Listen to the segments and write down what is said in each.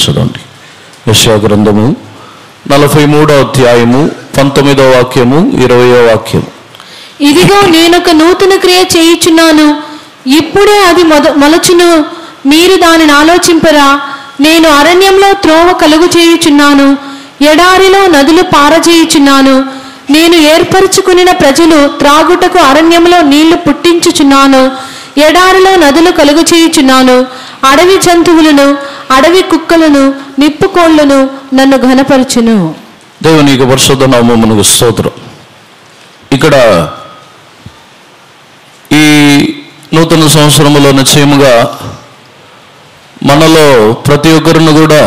చదవండి. యెషయా గ్రంథము 43వ అధ్యాయము 19వ వాక్యము 20వ వాక్యం. ఇదిగో నేనొక నూతన క్రియ చేయుచున్నాను, ఇప్పుడే అది మొలచును, మీరు దానిని ఆలోచింపరా. నేను అరణ్యంలో త్రోవ కలుగు చేయుచున్నాను, ఎడారిలో నదులు పారజేయుచున్నాను. నేను ఏర్పరచుకునిన ప్రజలు త్రాగుటకు అరణ్యంలో నీళ్లు పుట్టించుచున్నాను, ఎడారిలో నదులు కలుగు చేయుచున్నాను. అడవి జంతువులను, అడవి కుక్కలను, నిప్పుకోళ్లను నన్ను ఘనపరచును. దేవునికి పరిశుద్ధ నామమునకు స్తోత్రం. ఇక్కడ ఈ నూతన సంవత్సరంలో నిశ్చయముగా మనలో ప్రతి ఒక్కరిని కూడా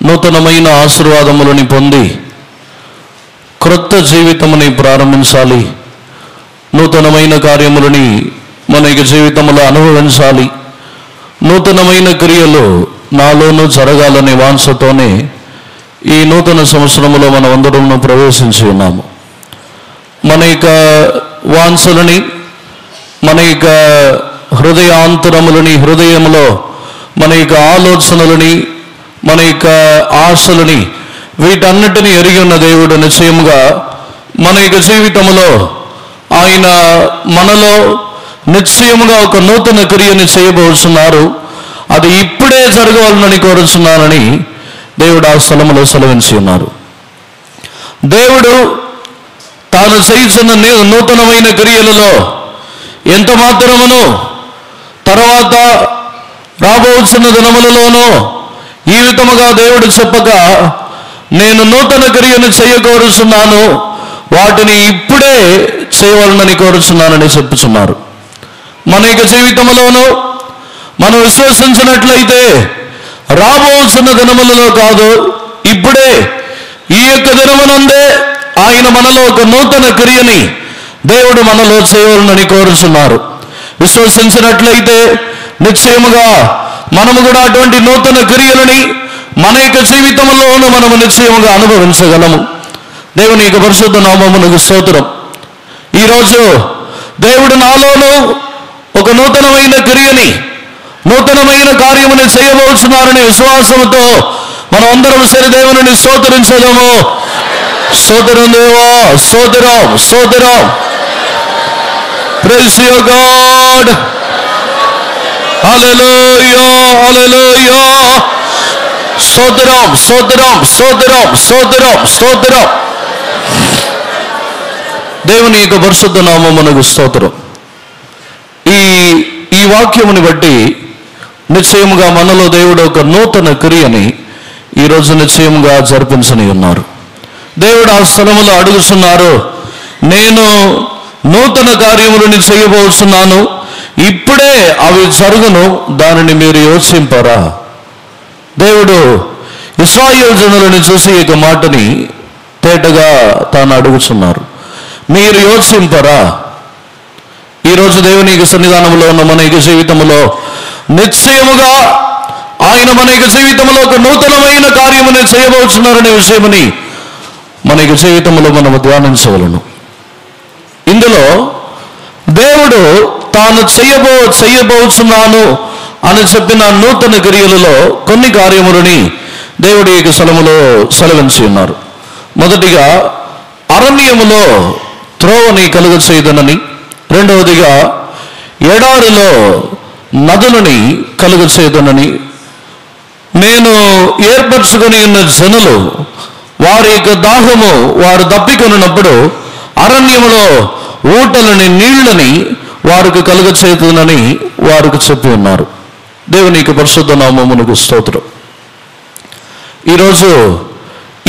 నూతనమైన ఆశీర్వాదములని పొంది క్రొత్త జీవితముని ప్రారంభించాలి, నూతనమైన కార్యములని మన యొక్క జీవితంలో అనుభవించాలి, నూతనమైన క్రియలు నాలోనూ జరగాలనే వాంఛతోనే ఈ నూతన సంవత్సరంలో మనం అందరం ప్రవేశించి ఉన్నాము. మన యొక్క వాంఛలని, మన యొక్క హృదయాంతరములని, హృదయంలో మన యొక్క ఆలోచనలని, మన యొక్క ఆశలని, వీటన్నిటిని ఎరిగి ఉన్న దేవుడు నిశ్చయముగా మన యొక్క జీవితంలో ఆయన మనలో నిశ్చయముగా ఒక నూతన క్రియని చేయబోతున్నారు. అది ఇప్పుడే జరగవాలని కోరుచున్నానని దేవుడు ఆ స్థలంలో సెలవించి ఉన్నారు. దేవుడు తాను చేస్తున్న నూతనమైన క్రియలలో ఎంత మాత్రమును తర్వాత రాబోతున్న దినములలోనూ ఈ విధముగా దేవుడు చెప్పక, నేను నూతన క్రియను చేయకోరుచున్నాను, వాటిని ఇప్పుడే చేయవలనని కోరుచున్నానని చెప్పుచున్నారు. మన యొక్క జీవితంలోనూ మనం విశ్వసించినట్లయితే రాబోతున్న దినములలో కాదు, ఇప్పుడే ఈ యొక్క దినమునందే ఆయన మనలో ఒక నూతన క్రియని దేవుడు మనలో చేయవలనని కోరుచున్నారు. విశ్వసించినట్లయితే నిశ్చయముగా మనము కూడా అటువంటి నూతన క్రియలని మన యొక్క జీవితంలోనూ మనము నిశ్చయముగా అనుభవించగలము. దేవుని యొక్క పరిశుద్ధ నామమునకు స్తోత్రం. ఈరోజు దేవుడు నాలోనూ ఒక నూతనమైన క్రియని, నూతనమైన కార్యముని చేయబోతున్నారని విశ్వాసంతో మనం అందరం సరి దేవుని స్తోత్రించదము. స్తోత్రం దేవా, స్తోత్రం, స్తోత్రం. Praise your God. Hallelujah, hallelujah. స్తోత్రం, స్తోత్రం, స్తోత్రం, స్తోత్రం, స్తోత్రం. దేవుని యొక్క పరిశుద్ధ నామమునకు స్తోత్రం. ఈ వాక్యముని బట్టి నిశ్చయముగా మనలో దేవుడు ఒక నూతన క్రియని ఈరోజు నిశ్చయముగా జరిపించని ఉన్నారు. దేవుడు ఆ స్థలములో అడుగుతున్నారు, నేను నూతన కార్యములను చేయబోతున్నాను, ఇప్పుడే అవి జరుగును, దానిని మీరు యోచింపరా. దేవుడు ఇశ్రాయేలు జనులను చూసి ఈ మాటని తేటగా తాను అడుగుతున్నారు, మీరు యోచింపరా. ఈరోజు దేవుని యొక్క సన్నిధానంలో ఉన్న మన యొక్క జీవితంలో నిశ్చయముగా ఆయన మన యొక్క జీవితంలో ఒక నూతనమైన కార్యముని చేయబోతున్నారనే విషయమని మన యొక్క జీవితంలో మనము ధ్యానించవలను. ఇందులో దేవుడు తాను చేయబోతున్నాను అని చెప్పిన నూతన క్రియలలో కొన్ని కార్యములని దేవుడి యొక్క స్థలములో సెలవించి ఉన్నారు. మొదటిగా అరణ్యములో త్రోవని కలుగ చేయదనని, రెండవదిగా ఎడారిలో నదులని కలుగ చేయదనని, నేను ఏర్పరచుకొని ఉన్న జనులు వారి యొక్క దాహము వారు దప్పికొనినప్పుడు అరణ్యములో ఊటలని, నీళ్లని వారికి కలుగ చేతునని వారికి చెప్పి ఉన్నారు. దేవుని యొక్క పరిశుద్ధ నామమునకు స్తోత్రం. ఈరోజు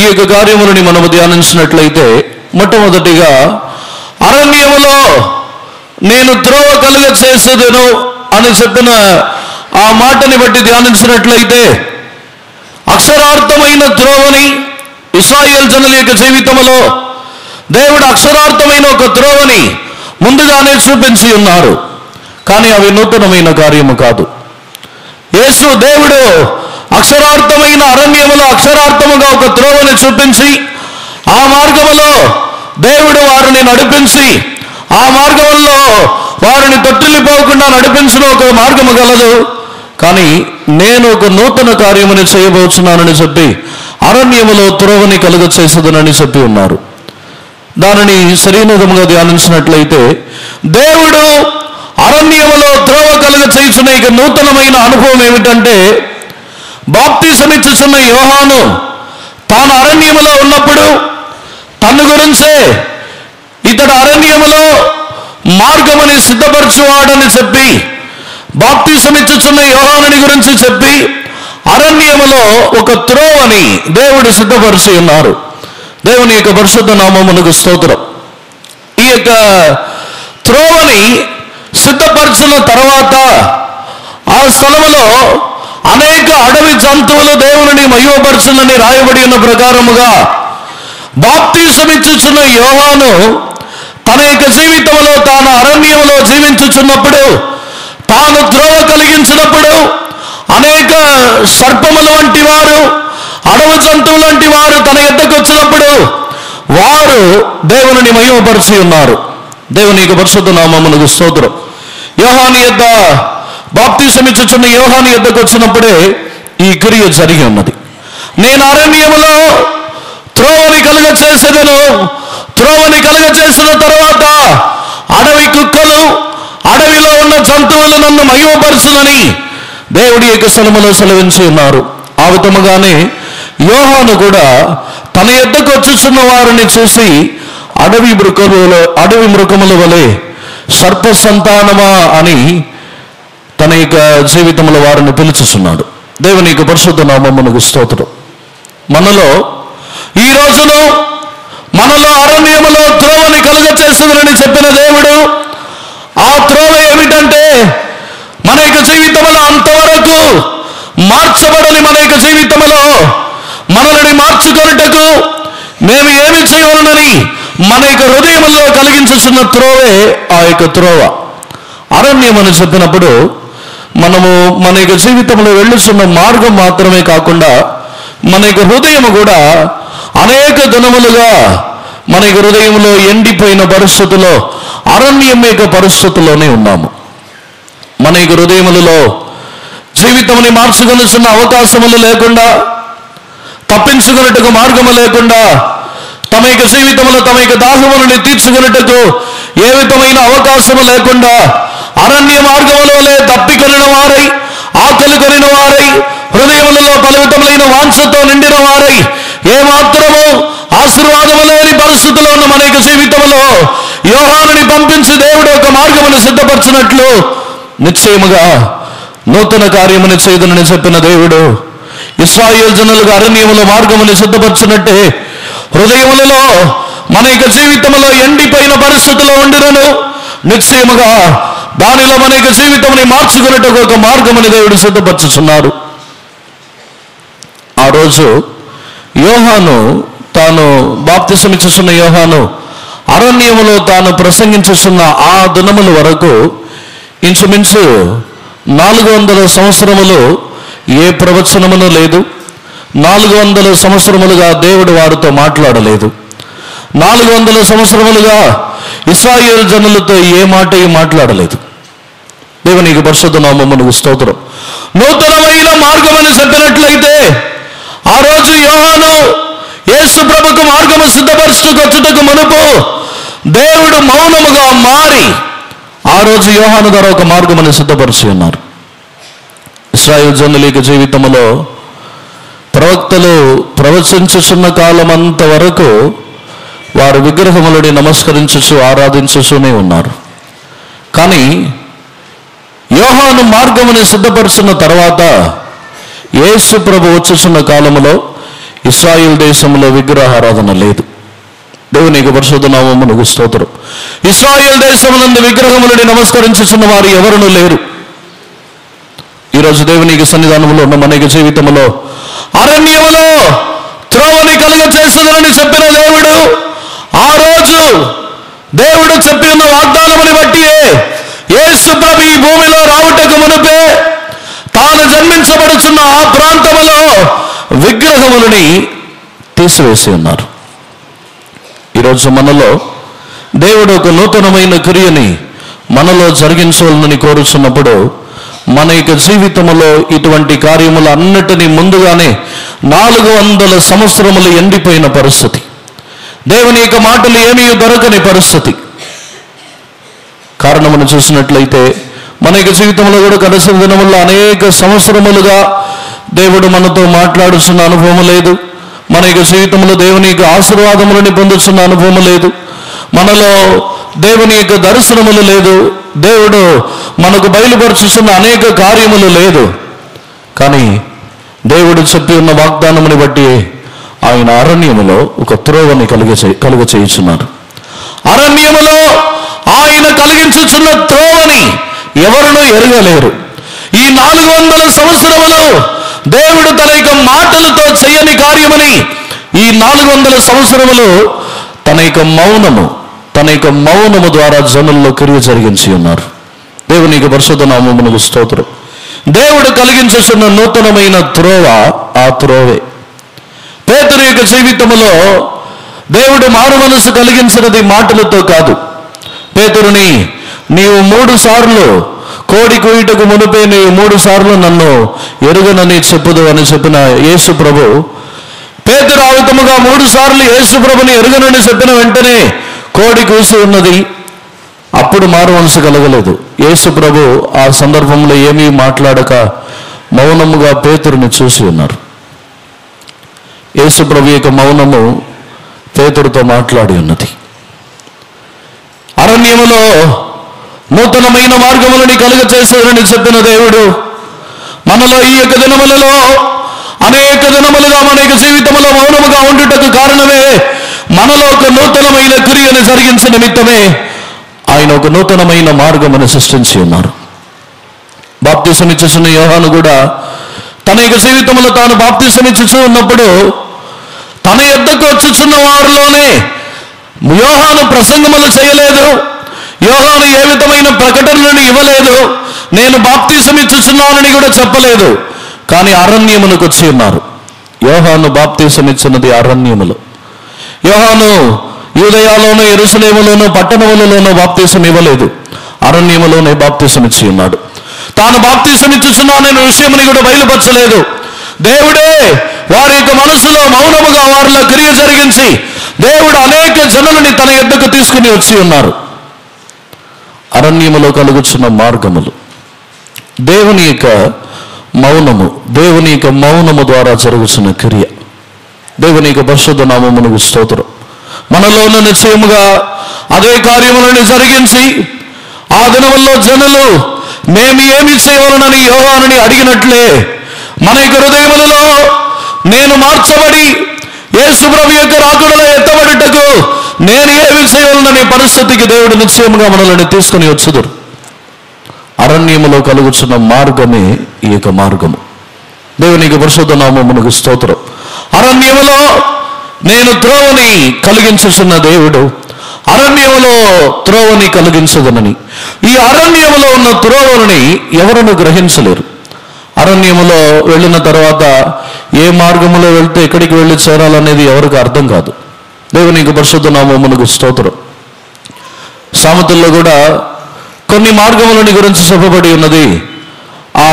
ఈ యొక్క కార్యములని మనము ధ్యానించినట్లయితే మొట్టమొదటిగా అరణ్యములో నేను త్రోవ కలుగ చేసేదను అని చెప్పిన ఆ మాటని బట్టి ధ్యానించినట్లయితే అక్షరార్థమైన త్రోవని ఇశ్రాయేలు జనుల యొక్క జీవితంలో దేవుడు అక్షరార్థమైన ఒక త్రోవని ముందుగానే చూపించి ఉన్నారు. కానీ అవి నూతనమైన కార్యము కాదు. యేసు దేవుడు అక్షరార్థమైన అరణ్యములో అక్షరార్థముగా ఒక త్రోవని చూపించి ఆ మార్గములో దేవుడు వారిని నడిపించి ఆ మార్గంలో వారిని తొట్టిల్లిపోకుండా నడిపించిన ఒక మార్గము గలదు. కానీ నేను ఒక నూతన కార్యముని చేయబోచున్నానని చెప్పి అరణ్యములో త్రోవని కలుగ చేసేదనని చెప్పి ఉన్నారు. దానిని సరైన విధముగా ధ్యానించినట్లయితే దేవుడు అరణ్యములో త్రోవ కలుగ చేయుచున్న ఇక నూతనమైన అనుభవం ఏమిటంటే, బాప్తిసమిచ్చుచున్న యోహాను తాను అరణ్యములో ఉన్నప్పుడు తన గురించే ఇతడు అరణ్యములో మార్గమని సిద్ధపరచువాడని చెప్పి బాప్తిసమిచ్చుచున్న యోహానుని గురించి చెప్పి అరణ్యములో ఒక త్రోవని దేవుడు సిద్ధపరిచి ఉన్నారు. దేవుని యొక్క పరిశుద్ధ నామమునకు స్తోత్రం. ఈ యొక్క త్రోవని సిద్ధపరిచిన తర్వాత ఆ స్థలములో అనేక అడవి జంతువులు దేవుని మహిమపరచునని రాయబడి ఉన్న ప్రకారముగా బాప్తిసమిచ్చుచున్న యోహాను తన యొక్క జీవితంలో తాను అరణ్యంలో జీవించుచున్నప్పుడు, తాను త్రోవ కలిగించినప్పుడు అనేక సర్పములు వంటి వారు, అడవి జంతువులు వంటి వారు తన యొద్దకు వచ్చినప్పుడు వారు దేవుని మహిమపరిచి ఉన్నారు. దేవుని యొక్క పరిశుద్ధ నామమునకు స్తోత్రం. యోహాను యొద్ద బాప్తిసమిచ్చుచున్న యోహాను యొద్దకు వచ్చినప్పుడే ఈ క్రియ జరిగి ఉన్నది. నేను అరణ్యములో త్రోవని కలుగ చేసేదను, త్రోవని కలుగ చేసిన తర్వాత అడవి కుక్కలు, అడవిలో ఉన్న జంతువులు నన్ను మహిమపరచునని దేవుడి యొక్క స్థలములో సెలవించి ఉన్నారు. ఆ విధముగానే యోహాను కూడా తన యొద్దకు వచ్చుచున్న వారిని చూసి అడవి మృగముల వలె సర్ప సంతానమా అని తన యొక్క జీవితంలో వారిని పిలుచుచున్నాడు. దేవుని యొక్క పరిశుద్ధ నామమునకు స్తోత్రం. మనలో ఈ రోజును మనలో అరణ్యములో త్రోవని కలుగ చేసేదని చెప్పిన దేవుడు, ఆ త్రోవ ఏమిటంటే మన యొక్క జీవితంలో అంతవరకు మార్చబడని మన యొక్క జీవితంలో మనల్ని మార్చుకొనుటకు మేము ఏమి చేయవలనని మన యొక్క హృదయంలో కలిగించుచున్న త్రోవే ఆ యొక్క త్రోవ. అరణ్యం అని చెప్పినప్పుడు మనము మన యొక్క జీవితంలో వెళ్ళుచున్న మార్గం మాత్రమే కాకుండా మన యొక్క హృదయం కూడా అనేక దినములుగా మన యొక్క హృదయంలో ఎండిపోయిన పరిస్థితుల్లో, అరణ్యం యొక్క పరిస్థితుల్లోనే ఉన్నాము. మన యొక్క హృదయములలో జీవితముని మార్చుకొనుచున్న అవకాశములు లేకుండా, తప్పించుకున్నట్టుకు మార్గము లేకుండా, తమ యొక్క జీవితంలో తమ యొక్క దాహములను తీర్చుకున్నట్టుకు ఏ విధమైన అవకాశము లేకుండా అరణ్య మార్గములలో తప్పికొనిన వారై, ఆకలి కొనిన వారై, హృదయములలో పలువిధములైన వాంఛతో నిండిన వారై, ఏమాత్రము ఆశీర్వాదము లేని పరిస్థితుల్లో ఉన్న మన యొక్క జీవితంలో యోహానుని పంపించి దేవుడు ఒక మార్గమును సిద్ధపరచినట్లు నిశ్చయముగా నూతన కార్యముని చేయదునని చెప్పిన దేవుడు ఇశ్రాయేలు జనులకు అరణ్యములో మార్గముని సిద్ధపరచినట్టే హృదయములలో మన యొక్క జీవితంలో ఎండిపోయిన పరిస్థితుల్లో ఉండినను నిశ్చయముగా దానిలో మన యొక్క జీవితముని మార్చుకున్నట్టు ఒక మార్గముని దేవుడు సిద్ధపరచుచున్నాడు. ఆ రోజు యోహాను తాను బాప్తిసమిచ్చుచున్న యోహాను అరణ్యములో తాను ప్రసంగించుచున్న ఆ దినముల వరకు ఇంచుమించు 400 సంవత్సరములు ఏ ప్రవచనమును లేదు. 400 సంవత్సరములుగా దేవుడు వారితో మాట్లాడలేదు. 400 సంవత్సరములుగా ఇశ్రాయేలు జనులతో ఏ మాట మాట్లాడలేదు. దేవునికి పరిశుద్ధ నామమునకు స్తోత్రం. నూతనమైన మార్గమని చెప్పినట్లయితే ఆ రోజు యోహాను యేసు ప్రభుకు మార్గము సిద్ధపరచుటకు మునుపు దేవుడు మౌనముగా మారి ఆ రోజు యోహాను ద్వారా ఒక మార్గమును సిద్ధపరిచి ఉన్నారు. ఇశ్రాయేలు జనుల యొక్క జీవితంలో ప్రవక్తలు ప్రవచించుచున్న కాలం అంత వరకు వారు విగ్రహములని నమస్కరించుచు ఆరాధించుతూనే ఉన్నారు. కానీ యోహాను మార్గముని సిద్ధపరుచున్న తర్వాత యేసు ప్రభు వచ్చుచున్న కాలములో ఇశ్రాయేలు దేశంలో విగ్రహారాధన లేదు. దేవునికి పరిశుద్ధ నామమునకు స్తోత్రం. ఇశ్రాయేలు దేశమునందు విగ్రహములని నమస్కరించుచున్న వారు ఎవరునూ లేరు. ఈరోజు దేవునికి సన్నిధానంలో ఉన్న మన జీవితంలో అరణ్యములో త్రోవని కలుగ చేస్తుందని చెప్పిన దేవుడు ఆ రోజు దేవుడు చెప్పి ఉన్న వాగ్దానముని బట్టి యేసు ప్రభు ఈ భూమిలో రావుటకు మునుపే తాను జన్మించబడుచున్న ఆ ప్రాంతములో విగ్రహములని తీసివేసి ఉన్నారు. ఈరోజు మనలో దేవుడు ఒక నూతనమైన క్రియని మనలో జరిగించాలని కోరుచున్నప్పుడు మన యొక్క జీవితంలో ఇటువంటి కార్యములు అన్నిటినీ ముందుగానే 400 సంవత్సరములు ఎండిపోయిన పరిస్థితి, దేవుని యొక్క మాటలు ఏమీ దొరకని పరిస్థితి. కారణమును చూసినట్లయితే మన యొక్క జీవితంలో కూడా గడిచిన దినముల్లో అనేక సంవత్సరములుగా దేవుడు మనతో మాట్లాడుతున్న అనుభవం లేదు. మన యొక్క జీవితంలో దేవుని యొక్క ఆశీర్వాదములని పొందుతున్న అనుభవం లేదు. మనలో దేవుని యొక్క దర్శనములు లేదు. దేవుడు మనకు బయలుపరుచుతున్న అనేక కార్యములు లేదు. కానీ దేవుడు చెప్పి ఉన్న వాగ్దానముని బట్టి ఆయన అరణ్యములో ఒక త్రోవని కలుగ చేయుచున్నారు. అరణ్యములో ఆయన కలిగించుచున్న త్రోవని ఎవరునూ ఎరగలేరు. ఈ 400 సంవత్సరములు దేవుడు తన యొక్క మాటలతో చేయని కార్యమని ఈ 400 సంవత్సరములు తన యొక్క మౌనము ద్వారా జనుల్లో క్రియ జరిగించి ఉన్నారు. దేవునికి పరిశుద్ధ నామమునకు స్తోత్రం. దేవుడు కలిగించుచున్న నూతనమైన త్రోవ ఆ త్రోవే. పేతురు యొక్క జీవితంలో దేవుడు మారు మనసు కలిగించినది మాటలతో కాదు. పేతురుని, నీవు 3 సార్లు కోడి కూయుటకు మునిపే నీవు 3 సార్లు నన్ను ఎరుగనని చెప్పుదు అని చెప్పిన యేసు ప్రభు, పేతురు ఆ విధముగా 3 సార్లు యేసు ప్రభుని ఎరుగనని చెప్పిన వెంటనే కోడి కూసి ఉన్నది. అప్పుడు మారు మనసు కలగలేదు. యేసు ప్రభు ఆ సందర్భంలో ఏమీ మాట్లాడక మౌనముగా పేతురుని చూసి ఉన్నారు. యేసు ప్రభు యొక్క మౌనము పేతురుతో మాట్లాడి ఉన్నది. అరణ్యములో నూతనమైన మార్గములని కలుగ చేసేదని చెప్పిన దేవుడు మనలో ఈ యొక్క దినములలో అనేక దినములుగా మన యొక్క జీవితంలో మౌనముగా ఉండుటకు కారణమే మనలో ఒక నూతనమైన క్రియను జరిగించిన నిమిత్తమే ఆయన ఒక నూతనమైన మార్గమును సృష్టించి ఉన్నారు. బాప్తిసం ఇచ్చుచున్న యోహాను కూడా తన యొక్క జీవితంలో తాను బాప్తిసం ఇచ్చుచూ ఉన్నప్పుడు తన యొద్దకు వచ్చుచున్న వారిలోనే యోహాను ప్రసంగములు చేయలేదు. యోహాను ఏ విధమైన ప్రకటనలను ఇవ్వలేదు. నేను బాప్తిసం ఇచ్చుచున్నానని కూడా చెప్పలేదు. కానీ అరణ్యమునకు వచ్చి ఉన్నారు. యోహాను బాప్తిసం ఇచ్చినది అరణ్యములు. యోహాను యూదయలోనూ యెరూషలేములోనూ పట్టణములలోనూ బాప్తిసం ఇవ్వలేదు. అరణ్యములోనే బాప్తిసం ఇచ్చి ఉన్నాడు. తాను బాప్తిసం ఇచ్చుచున్నాననే విషయముని కూడా బయలుపరచలేదు. దేవుడే వారి యొక్క మనసులో మౌనముగా వారిలో క్రియ జరిగించి దేవుడు అనేక జనులని తన యొద్దకు తీసుకుని వచ్చి ఉన్నారు. అరణ్యములో కలుగుచున్న మార్గములు దేవుని యొక్క మౌనము ద్వారా జరుగుతున్న క్రియ. దేవుని యొక్క పరిశుద్ధ నామమునకు స్తోత్రం. మనలోనూ నిశ్చయముగా అదే కార్యములను జరిగించి ఆ దినముల్లో జనులు మేము ఏమి చేయవలనని యోహానుని అడిగినట్లే మన యొక్క హృదయములలో నేను మార్చబడి యేసు ప్రభు యొక్క రాకడలో ఎత్తబడుటకు నేను ఏమి చేయవలనని పరిస్థితికి దేవుడు నిశ్చయముగా మనల్ని తీసుకుని వచ్చుదురు. అరణ్యములో కలుగుచున్న మార్గమే ఈ యొక్క మార్గము. దేవునికి పరిశుద్ధ నామమునకు స్తోత్రం. అరణ్యములో నేను త్రోవని కలిగించుచున్న దేవుడు అరణ్యములో త్రోవని కలిగించదనని. ఈ అరణ్యములో ఉన్న త్రోవని ఎవరును గ్రహించలేరు. అరణ్యములో వెళ్ళిన తర్వాత ఏ మార్గములో వెళ్తే ఎక్కడికి వెళ్ళి చేరాలనేది ఎవరికి అర్థం కాదు. దేవునికి పరిశుద్ధ నామమునకు స్తోత్రం. సామెతల్లో కూడా కొన్ని మార్గములని గురించి చెప్పబడి ఉన్నది. ఆ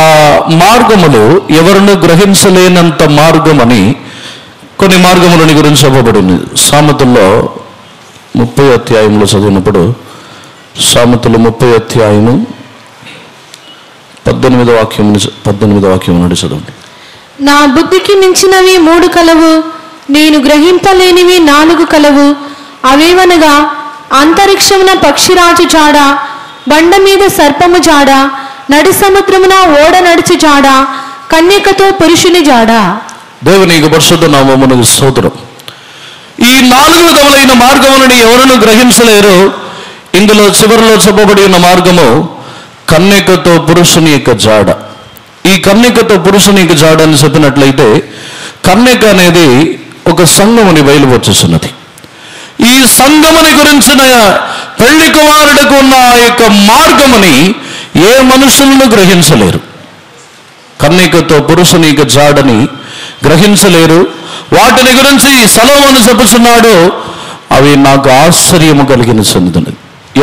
మార్గములు ఎవరును గ్రహించలేనంత మార్గమని కొన్ని మార్గములని గురించి చెప్పబడింది. సామెతల్లో 30వ అధ్యాయంలో చదివినప్పుడు సామెతలు 30వ అధ్యాయము 18వ వాక్యం నుండి చదవండి. నా బుద్ధికి మించినవి 3 కలవు, నేను గ్రహింపలేనివి 4 కలవు. అవేవనగా అంతరిక్షమున పక్షిరాజు జాడ, బండ మీద సర్పము జాడ, నడి సముద్రమున ఓడ నడిచి జాడ, కన్యకతో పురుషుని జాడ. దేవునికి పరిశుద్ధ నామమునకు స్తోత్రం. ఈ 4 విధములైన మార్గములను ఎవరును గ్రహించలేరు. ఇందులో చివరిలో చెప్పబడి ఉన్న మార్గము కన్యకతో పురుషుని యొక్క జాడ. ఈ కన్యకతో పురుషుని యొక్క జాడ అని చెప్పినట్లయితే కన్యక అనేది ఒక సంఘముని బయలుపరుచుతున్నది. ఈ సంఘముని గురించిన పెళ్లి కుమారుడికి ఉన్న ఆ యొక్క మార్గముని ఏ మనుషులను గ్రహించలేరు. కన్యకతో పురుషుని యొక్క జాడని గ్రహించలేరు. వాటిని గురించి సొలొమోను చెప్పుచున్నాడు, అవి నాకు ఆశ్చర్యము కలిగించున్నది.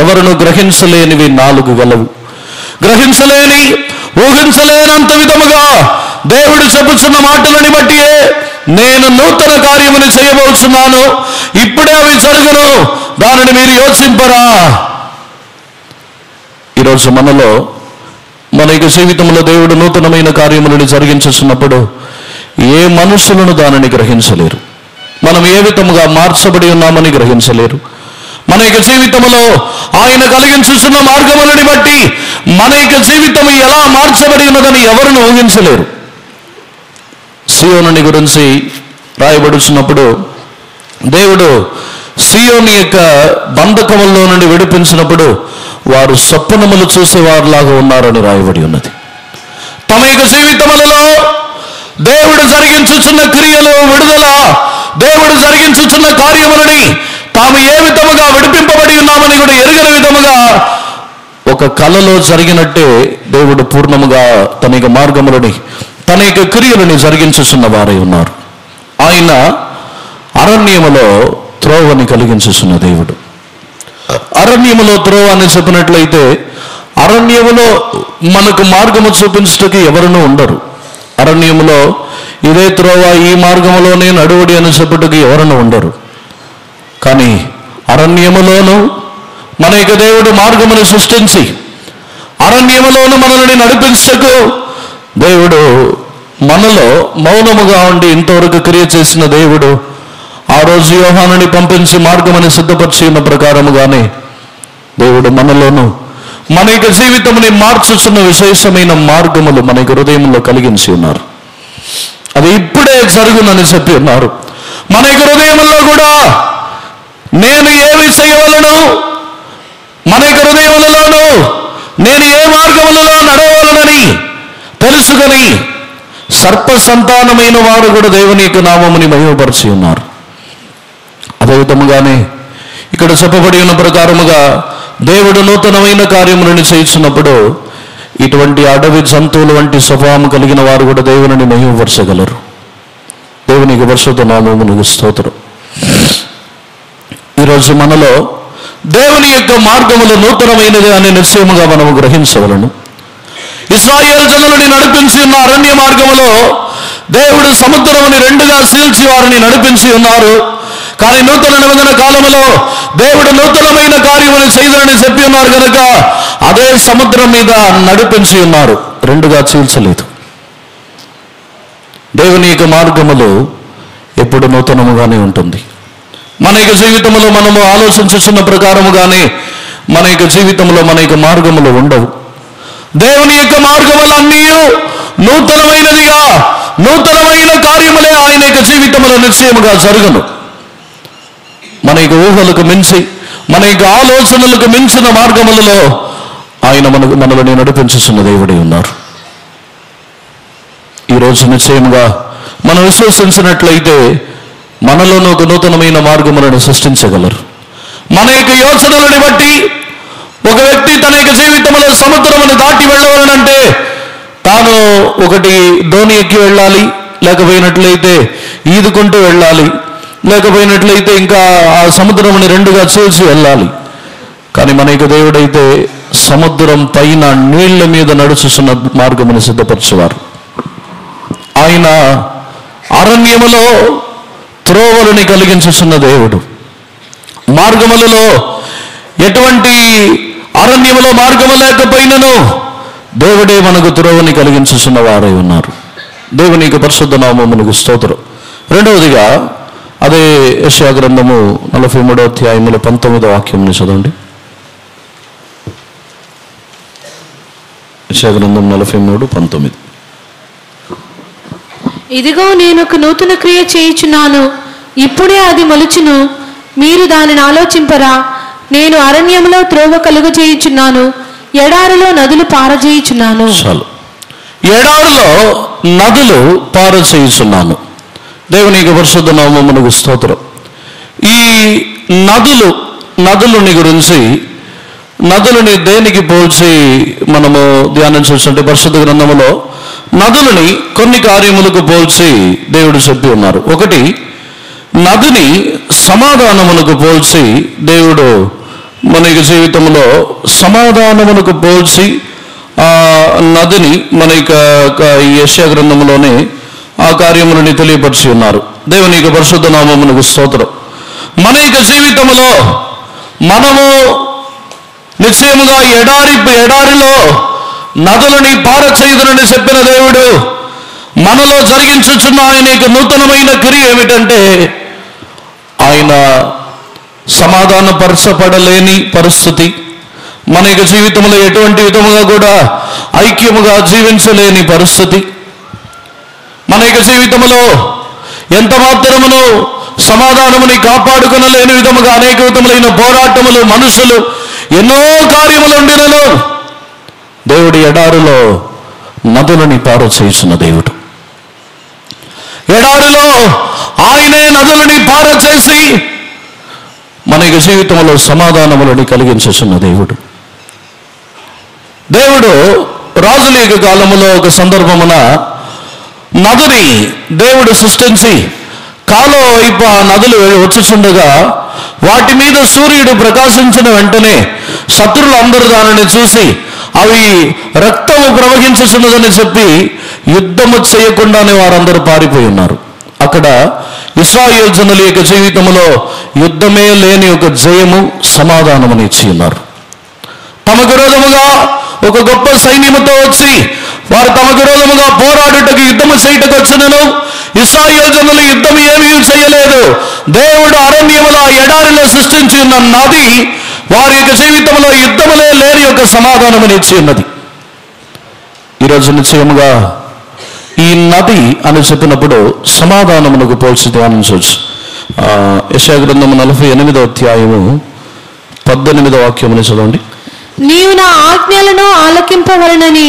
ఎవరును గ్రహించలేనివి 4 గలవు. గ్రహించలేని ఊహించలేనంత విధముగా దేవుడు చెప్పుచున్న మాటలని బట్టి నేను నూతన కార్యముని చేయబోతున్నాను, ఇప్పుడే అవి జరుగును, దానిని మీరు యోచింపరా. ఈరోజు మనలో మన యొక్క జీవితంలో దేవుడు నూతనమైన కార్యములను జరిగించుతున్నప్పుడు ఏ మనుషులను దానిని గ్రహించలేరు. మనం ఏ విధముగా మార్చబడి ఉన్నామని గ్రహించలేరు. మన యొక్క జీవితంలో ఆయన కలిగించుతున్న మార్గములని బట్టి మన యొక్క జీవితం ఎలా మార్చబడి ఉన్నదని ఎవరిని ఊహించలేరు. సియోనుని గురించి రాయబడుచున్నప్పుడు దేవుడు సియోని యొక్క బంధకముల్లో నుండి విడిపించినప్పుడు వారు స్వప్నములు చూసేవారిలాగా ఉన్నారని రాయబడి ఉన్నది. తమ యొక్క జీవితములలో దేవుడు జరిగించుచున్న క్రియలు, విడుదల, దేవుడు జరిగించుచున్న కార్యములని తాము ఏ విధముగా విడిపింపబడి ఉన్నామని కూడా ఎరుగని విధముగా ఒక కలలో జరిగినట్టే దేవుడు పూర్ణముగా తన యొక్క మార్గములని, తన యొక్క క్రియలని జరిగించుచున్న వారై ఉన్నారు. ఆయన అరణ్యములో త్రోవని కలిగించుచున్న దేవుడు. అరణ్యములో త్రోవ అని చెప్పినట్లయితే అరణ్యములో మనకు మార్గము చూపించటకి ఎవరునూ ఉండరు. అరణ్యములో ఇదే త్రోవ, ఈ మార్గములోనే నడువుడి అని చెప్పుటకి ఎవరునూ ఉండరు. కానీ అరణ్యములోనూ మన యొక్క దేవుడు మార్గమును సృష్టించి అరణ్యములోనూ మనల్ని నడిపించటకు దేవుడు మనలో మౌనముగా ఉండి ఇంతవరకు క్రియ చేసిన దేవుడు ఆ రోజు యోహానుని పంపించి మార్గమని సిద్ధపరిచి ఉన్న ప్రకారముగానే దేవుడు మనలోను మన యొక్క జీవితముని మార్చుచున్న విశేషమైన మార్గములు మన యొక్క హృదయంలో కలిగించి ఉన్నారు. అది ఇప్పుడే జరుగునని చెప్పి ఉన్నారు. మన యొక్క హృదయంలో కూడా నేను ఏమి చేయవలను, మన యొక్క హృదయములలోనూ నేను ఏ మార్గములలో నడవలనని తెలుసుకొని సర్ప సంతానమైన వారు కూడా దేవుని యొక్క నామముని మహిమపరిచి ఉన్నారు. అదే విధముగానే ఇక్కడ చెప్పబడి ఉన్న ప్రకారముగా దేవుడు నూతనమైన కార్యములను చేయించినప్పుడు ఇటువంటి అడవి జంతువులు వంటి స్వభావం కలిగిన వారు కూడా దేవుని మహిమపరచగలరు. దేవునికి పరిశుద్ధ నామమునకు స్తోత్రం. ఈరోజు మనలో దేవుని యొక్క మార్గములు నూతనమైనది అని నిశ్చయముగా మనము గ్రహించవలను. ఇశ్రాయేలు జనులని నడిపించి ఉన్న అరణ్య మార్గములో దేవుడు సముద్రముని రెండుగా చీల్చి వారిని నడిపించి ఉన్నారు. కానీ నూతన నిబంధన కాలములో దేవుడు నూతనమైన కార్యములు చేయదని చెప్పి ఉన్నారు కనుక అదే సముద్రం మీద నడిపించి ఉన్నారు, రెండుగా చీల్చలేదు. దేవుని యొక్క మార్గములు ఎప్పుడు నూతనముగానే ఉంటుంది. మన యొక్క జీవితంలో మనము ఆలోచించుచున్న ప్రకారముగానే మన యొక్క జీవితంలో మన యొక్క మార్గములు ఉండవు. దేవుని యొక్క మార్గములన్నీ నూతనమైనదిగా, నూతనమైన కార్యములే ఆయన యొక్క జీవితంలో నిశ్చయముగా జరుగును. మన యొక్క ఊహలకు మించి, మన యొక్క ఆలోచనలకు మించిన మార్గములలో ఆయన మనల్ని నడిపించుచున్న దేవుడే ఉన్నారు. ఈరోజు నిశ్చయముగా మనం విశ్వసించినట్లయితే మనలోనూ ఒక నూతనమైన మార్గములను సృష్టించగలరు. మన యొక్క యోచనలను బట్టి ఒక వ్యక్తి తన యొక్క జీవితంలో సముద్రమును దాటి వెళ్ళవాలంటే తాను ఒకటి ధోని ఎక్కి వెళ్ళాలి, లేకపోయినట్లయితే ఈదుకుంటూ వెళ్ళాలి, లేకపోయినట్లయితే ఇంకా ఆ సముద్రముని రెండుగా చీల్చి వెళ్ళాలి. కానీ మన యొక్క దేవుడైతే సముద్రం పైన నీళ్ల మీద నడుచుచున్న మార్గమును సిద్ధపరచువారు. ఆయన అరణ్యములో త్రోవలని కలిగించుచున్న దేవుడు. మార్గములలో ఎటువంటి అరణ్యములో మార్గము లేకపోయినను దేవుడే మనకు త్రోవని కలిగించుచున్న వారై ఉన్నారు. దేవునికి పరిశుద్ధ నామమునకు స్తోత్రం. రెండవదిగా అదే యెషయా గ్రంథము 43వ అధ్యాయములో 19వ వాక్యంని చదవండి. యెషయా గ్రంథం 43:19. ఇదిగో నేను ఒక నూతన క్రియ చేయుచున్నాను, ఇప్పుడే అది మొలుచును, మీరు దానిని ఆలోచింపరా. నేను అరణ్యంలో త్రోవ కలుగ చేయుచున్నాను, ఎడారిలో నదులు పారజేయుచున్నాను. చాలు, ఎడారిలో నదులు పారజేయుచున్నాను. దేవునికి పరిశుద్ధ నామమునకు స్తోత్రం. ఈ నదులని గురించి, నదులని దేనికి పోల్చి మనము ధ్యానం చూస్తుంటే పరిశుద్ధ గ్రంథములో నదులని కొన్ని కార్యములకు పోల్చి దేవుడు చెప్పి ఉన్నారు. ఒకటి, నదిని సమాధానమునకు పోల్చి దేవుడు మన జీవితంలో సమాధానమునకు పోల్చి ఆ నదిని మన ఈ యెషయా గ్రంథంలోనే ఆ కార్యములని తెలియపరిచి ఉన్నారు. దేవుని యొక్క పరిశుద్ధ నామమునకు స్తోత్రం. మన యొక్క జీవితంలో మనము నిశ్చయముగా ఎడారిలో నదులని పారచేయుదునని చెప్పిన దేవుడు మనలో జరిగించుచున్న ఆయన యొక్క నూతనమైన క్రియ ఏమిటంటే, ఆయన సమాధానపరచబడలేని పరిస్థితి, మన యొక్క జీవితంలో ఎటువంటి విధముగా కూడా ఐక్యముగా జీవించలేని పరిస్థితి, మన యొక్క జీవితంలో ఎంత మాత్రమును సమాధానముని కాపాడుకొనలేని విధముగా అనేక విధములైన పోరాటములు, మనుషులు ఎన్నో కార్యములు ఉండినను దేవుడి ఎడారిలో నదులని పారచేసిన దేవుడు. ఎడారిలో ఆయనే నదులని పారచేసి మన యొక్క జీవితంలో సమాధానములని కలిగించుచున్న దేవుడు. దేవుడు రాజుల యొక్క కాలములో ఒక సందర్భమున నదిని దేవుడు సృష్టించి కాలువ వైపు ఆ నదులు వచ్చుచుండగా వాటి మీద సూర్యుడు ప్రకాశించిన వెంటనే శత్రువులందరూ దానిని చూసి అవి రక్తము ప్రవహించుచున్నదని చెప్పి యుద్ధము చేయకుండానే వారందరూ పారిపోయి ఉన్నారు. అక్కడ ఇశ్రాయేలు జనుల యొక్క జీవితంలో యుద్ధమే లేని ఒక జయము, సమాధానముని ఇచ్చి ఉన్నారు. తమకు విరోధముగా ఒక గొప్ప సైన్యముతో వచ్చి వారు తమకు విరోధముగా పోరాడుటకు, యుద్ధము చేయుటకు వచ్చినను ఇశ్రాయేలు జనులు యుద్ధం ఏమీ చేయలేదు. దేవుడు అరణ్యములో ఎడారిలో సృష్టించి ఉన్న నది వారి యొక్క జీవితంలో యుద్ధములే లేని ఒక సమాధానముని ఇచ్చి ఉన్నది. ఈరోజు నిశ్చయముగా ఈ నది అని చెప్పినప్పుడు సమాధానమునకు పోల్చి ధ్యానించవచ్చు. యెషయా గ్రంథము 48వ అధ్యాయము 18వ వాక్యముని చదవండి. నీవు నా ఆజ్ఞలను ఆలకింపవలనని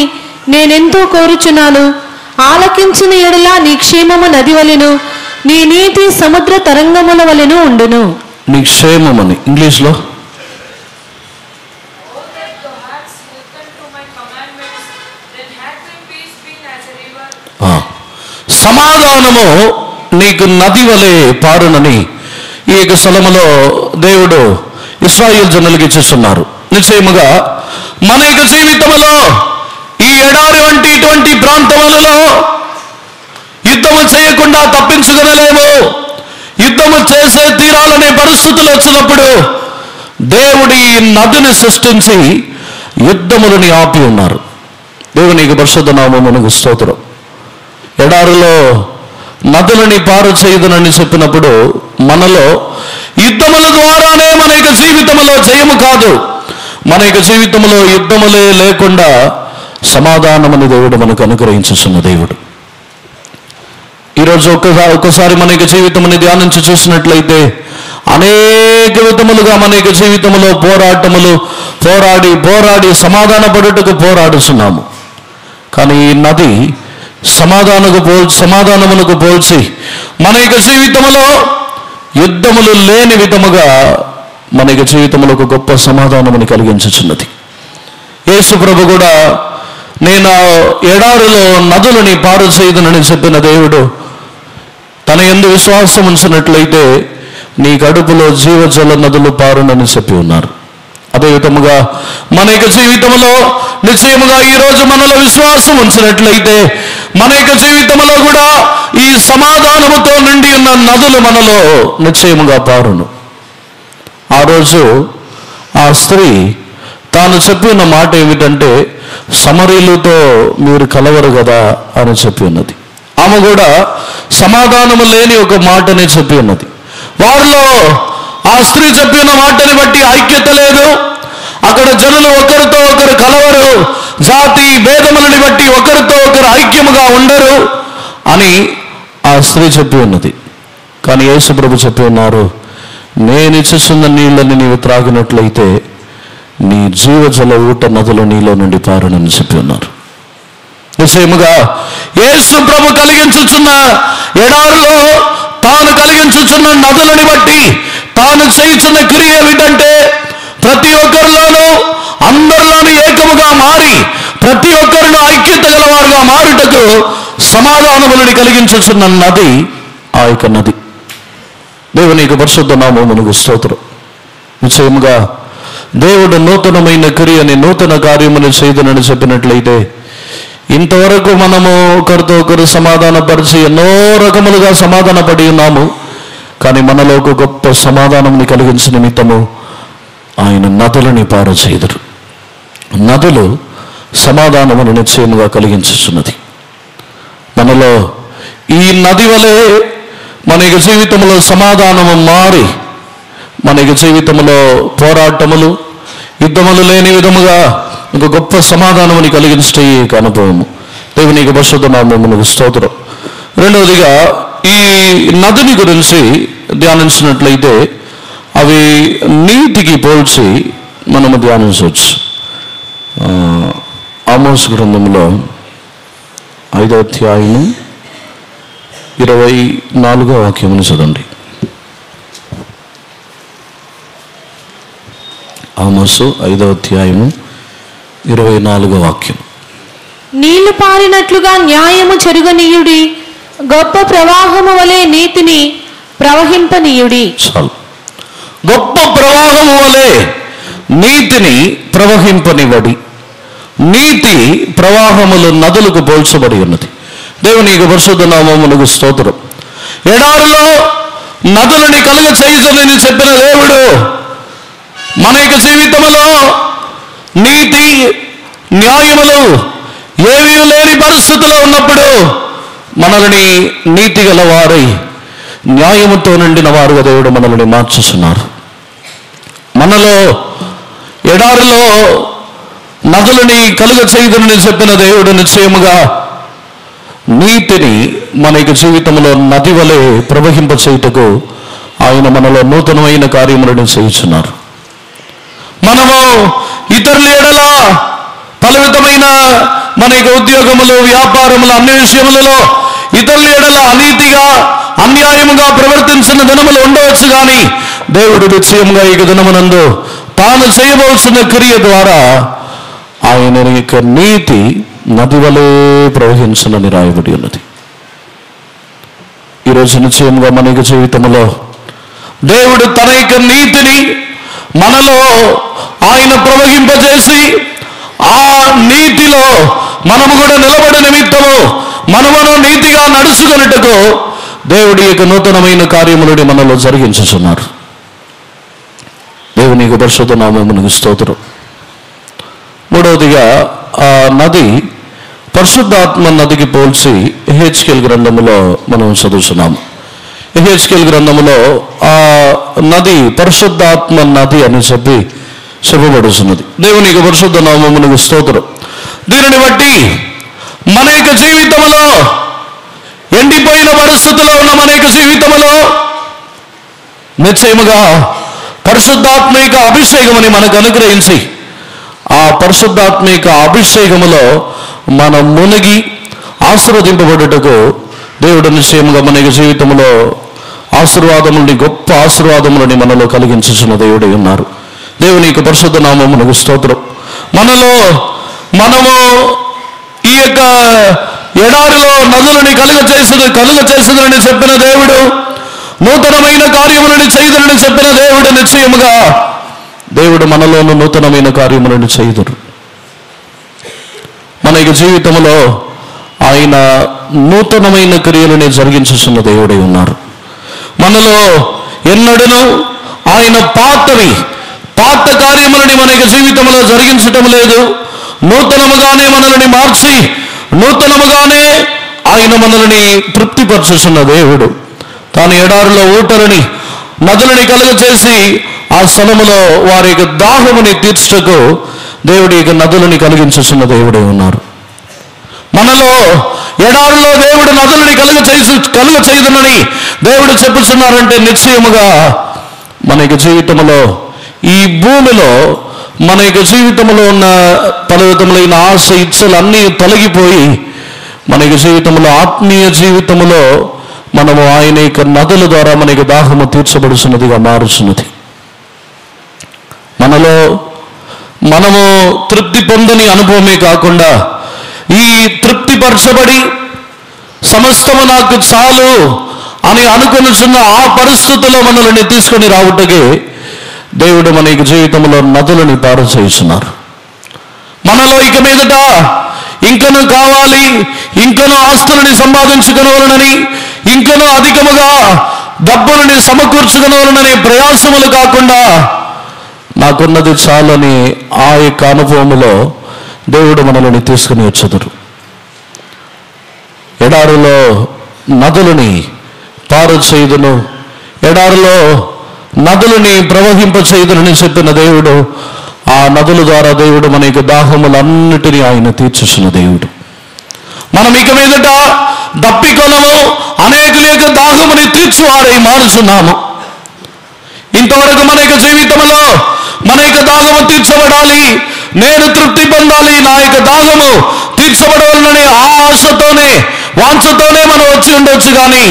నేనెంతో కోరుచున్నాను. ఆలకించిన ఎడల నీ క్షేమము నది వలెను, నీ నీతి సముద్ర తరంగముల వలెను ఉండును. నీ క్షేమమని ఇంగ్లీష్లో సమాధానము నీకు నది వలె పారునని ఈ యొక్క స్థలములో దేవుడు ఇశ్రాయేలు జనులకు ఇచ్చిస్తున్నారు. నిశ్చయముగా మన యొక్క జీవితంలో ఈ ఎడారి వంటి ఇటువంటి ప్రాంతములలో యుద్ధము చేయకుండా తప్పించుకొనలేము. యుద్ధము చేసే తీరాలనే పరిస్థితులు వచ్చినప్పుడు దేవుడి నదిని సృష్టించి యుద్ధములని ఆపి ఉన్నారు. దేవునికి పరిశుద్ధ నామమునకు స్తోత్రం. ఎడారిలో నదులని పారు చేయదునని చెప్పినప్పుడు మనలో యుద్ధముల ద్వారానే మన యొక్క జీవితంలో జయము కాదు, మన యొక్క జీవితంలో యుద్ధములే లేకుండా సమాధానమని దేవుడు మనకు అనుగ్రహించుచున్న దేవుడు. ఈరోజు ఒక్కసారి మన యొక్క జీవితముని ధ్యానించి చూసినట్లయితే అనేక విధములుగా మన యొక్క జీవితంలో పోరాడి సమాధానపడుటకు పోరాడుచున్నాము. కానీ ఈ నది సమాధానమునకు పోల్చి మన యొక్క జీవితంలో యుద్ధములు లేని విధముగా మన యొక్క జీవితంలో ఒక గొప్ప సమాధానముని కలిగించుచున్నది. యేసు ప్రభు కూడా నేను ఎడారిలో నదులని పారు చేయదునని చెప్పిన దేవుడు తన యందు విశ్వాసం ఉంచినట్లయితే నీ కడుపులో జీవజల నదులు పారునని చెప్పి ఉన్నారు. అదే విధముగా మన యొక్క జీవితంలో నిశ్చయముగా ఈరోజు మనలో విశ్వాసం ఉంచినట్లయితే మన యొక్క జీవితంలో కూడా ఈ సమాధానముతో నిండి ఉన్న నదులు మనలో నిశ్చయముగా పారును. ఆ రోజు ఆ స్త్రీ తాను చెప్పిన మాట ఏమిటంటే, సమరీలతో మీరు కలవరు కదా అని చెప్పి ఉన్నది. ఆమె కూడా సమాధానము లేని ఒక మాటని చెప్పి ఉన్నది. వారిలో ఆ స్త్రీ చెప్పిన మాటని బట్టి ఐక్యత లేదు. అక్కడ జనులు ఒకరితో ఒకరు కలవరు, జాతి భేదములని బట్టి ఒకరితో ఒకరు ఐక్యముగా ఉండరు అని ఆ స్త్రీ చెప్పి ఉన్నది. కానీ యేసు ప్రభు చెప్పి ఉన్నారు, నేను ఇచ్చుచున్న నీళ్ళని నీవు త్రాగినట్లయితే నీ జీవజల ఊట నదులు నీలో నుండి పారునని చెప్పి ఉన్నారు. నిశ్చయముగా యేసు ప్రభు కలిగించుచున్న ఎడారిలో తాను కలిగించుచున్న నదులని బట్టి తాను చేయుచున్న క్రియ ఏమిటంటే, ప్రతి ఒక్కరిలోనూ అందరిలోనూ ఏకముగా మారి ప్రతి ఒక్కరిలో ఐక్యత గలవారుగా మారుటకు సమాధానములని కలిగించుచున్న నది ఆ యొక్క నది. దేవుని యొక్క పరిశుద్ధ నామమునకు స్తోత్రం. నిశ్చయముగా దేవుడు నూతనమైన క్రియని నూతన కార్యముని చేయదునని చెప్పినట్లయితే, ఇంతవరకు మనము ఒకరితో ఒకరు సమాధానపరిచి ఎన్నో రకములుగా సమాధానపడి ఉన్నాము. కానీ మనలో ఒక గొప్ప సమాధానంని కలిగించిన నిమిత్తము ఆయన నదులని పారచేయుదురు. నదులు సమాధానమును నిశ్చయముగా కలిగించుచున్నది. మనలో ఈ నది వలె మన యొక్క జీవితంలో సమాధానము మారి మన యొక్క జీవితంలో పోరాటములు, యుద్ధములు లేని విధముగా ఒక గొప్ప సమాధానముని కలిగించే అనుభవము. దేవుని యొక్క పరిశుద్ధ నామమునకు స్తోత్రం. రెండవదిగా ఈ నదిని గురించి ధ్యానించినట్లయితే అవి నీటికి పోల్చి మనము ధ్యానించవచ్చు. ఆమోస్ గ్రంథంలో 5వ అధ్యాయము 24వ వాక్యమును చదవండి. ఆమోసు 5వ అధ్యాయము 24వ వాక్యం. నీళ్లు పారినట్లుగా న్యాయము చెరుగనీయుడి, గొప్ప ప్రవాహము వలె నీతిని ప్రవహింపనీయుడి. చాలు. గొప్ప ప్రవాహము వలె నీతిని ప్రవహింపనివ్వడి. నీతి ప్రవాహములు నదులకు పోల్చబడి ఉన్నది. దేవుని యొక్క పరిశుద్ధ నామమునకు స్తోత్రం. ఎడారిలో నదులని కలుగ చేయుటని చెప్పిన దేవుడు మన యొక్క జీవితంలో నీతి న్యాయములు ఏమీ లేని పరిస్థితిలో ఉన్నప్పుడు మనల్ని నీతి గల వారై న్యాయముతో నిండిన వారుగా దేవుడు మనల్ని మార్చుతున్నారు. మనలో ఎడారిలో నదులని కలుగ చేయుదునని చెప్పిన దేవుడు నిశ్చయముగా నీతిని మన యొక్క జీవితంలో నది వలె ప్రవహింప చేయుటకు ఆయన మనలో నూతనమైన కార్యములను చేయుచున్నారు. మనము ఇతరుల ఎడల ఫలవితమైన మన యొక్క ఉద్యోగములు, వ్యాపారములు, అన్ని విషయములలో ఇతరుల ఎడల అనీతిగా అన్యాయముగా ప్రవర్తించిన దినములు ఉండవచ్చు. కానీ దేవుడు నిశ్చయముగా ఈ దినమునందు తాను చేయవలసిన క్రియ ద్వారా ఆయన యొక్క నీతి నది వలె ప్రవహించునని రాయబడి ఉన్నది. ఈరోజు నిశ్చయముగా మన యొక్క జీవితంలో దేవుడు తన యొక్క నీతిని మనలో ఆయన ప్రవహింపజేసి ఆ నీతిలో మనము కూడా నిలబడే నిమిత్తము మనమును నీతిగా నడుచుకున్నట్టుకు దేవుడి యొక్క నూతనమైన కార్యములని మనలో జరిగించుచున్నారు. దేవుని యొక్క పరిశుద్ధ నామమునకు స్తోత్రం. మూడవదిగా ఆ నది పరిశుద్ధాత్మ నదికి పోల్చి ఎహెచ్కేల్ గ్రంథములో మనం చదువుతున్నాము. ఎహెచ్కేల్ గ్రంథములో ఆ నది పరిశుద్ధాత్మ నది అని చెప్పబడుతున్నది. దేవుని యొక్క పరిశుద్ధ నామమునకు స్తోత్రం. దీనిని బట్టి మన యొక్క జీవితంలో ఎండిపోయిన పరిస్థితిలో ఉన్న మన యొక్క జీవితంలో నిశ్చయముగా పరిశుద్ధాత్మిక అభిషేకమని మనకు అనుగ్రహించి ఆ పరిశుద్ధాత్మిక అభిషేకములో మనం మునిగి ఆశీర్వదింపబడుటకు దేవుడు నిశ్చయముగా మన యొక్క జీవితంలో ఆశీర్వాదములని, గొప్ప ఆశీర్వాదములని మనలో కలిగించుచున్న దేవుడే ఉన్నారు. దేవుని యొక్క పరిశుద్ధ నామమునకు స్తోత్రం. మనము ఈ యొక్క ఎడారిలో నదులని కలుగ చేసినని చెప్పిన దేవుడు, నూతనమైన కార్యములను చేయుదునని చెప్పిన దేవుడు నిశ్చయముగా దేవుడు మనలోను నూతనమైన కార్యములను చేయుదురు. మన యొక్క జీవితంలో ఆయన నూతనమైన క్రియలని జరిగించుతున్న దేవుడై ఉన్నారు. మనలో ఎన్నడూ ఆయన పాత కార్యములని మన యొక్క జీవితంలో జరిగించటం లేదు. నూతనముగానే మనల్ని మార్చి నూతనముగానే ఆయన మనల్ని తృప్తిపరచుతున్న దేవుడు. తాను ఎడారిలో ఊటలని నదులని కలుగ చేసి ఆ స్థలములో వారి యొక్క దాహముని తీర్చుటకు దేవుడి యొక్క నదులని కలిగించుతున్న దేవుడే ఉన్నారు. మనలో ఎడారిలో దేవుడు నదులని కలుగ చేయుదునని దేవుడు చెప్పుచున్నారంటే నిశ్చయముగా మన యొక్క జీవితంలో ఈ భూమిలో మన యొక్క జీవితంలో ఉన్న ఫలవితములైన ఆశ ఇచ్చలు అన్నీ తొలగిపోయి మన యొక్క జీవితంలో ఆత్మీయ జీవితంలో మనము ఆయన యొక్క నదుల ద్వారా మన యొక్క దాహము తీర్చబడుతున్నదిగా మారుచున్నది. మనము తృప్తి పొందని అనుభవమే కాకుండా ఈ తృప్తిపరచబడి సమస్తము నాకు చాలు అని అనుకొనిచున్న ఆ పరిస్థితుల్లో మనల్ని తీసుకొని రావుటకే దేవుడు మన యొక్క జీవితంలో నదులని పారు చేస్తున్నారు. మనలో ఇక మీదట ఇంకనూ కావాలి, ఇంకనూ ఆస్తులని సంపాదించుకునవలనని, ఇంకనూ అధికముగా డబ్బులని సమకూర్చుకునవలనని ప్రయాసములు కాకుండా నాకున్నది చాలని ఆ యొక్క అనుభవములో దేవుడు మనల్ని తీసుకుని వచ్చుదురు. ఎడారిలో నదులని పారు చేయుదును, ఎడారిలో నదులని ప్రవహింప చేయుదునని చెప్పిన దేవుడు, ఆ నదుల ద్వారా దేవుడు మన యొక్క దాహములన్నిటినీ ఆయన తీర్చుచున్న దేవుడు. మనం ఇక మీదట దప్పికొనము, అనేకుల యొక్క దాహముని తీర్చువారై మారుచున్నాము. ఇంతవరకు మన యొక్క జీవితంలో మన యొక్క దాహము తీర్చబడాలి, నేను తృప్తి పొందాలి, నా యొక్క దాహము తీర్చబడాలని ఆ ఆశతోనే వాంఛతోనే మనం వచ్చి ఉండొచ్చు. కానీ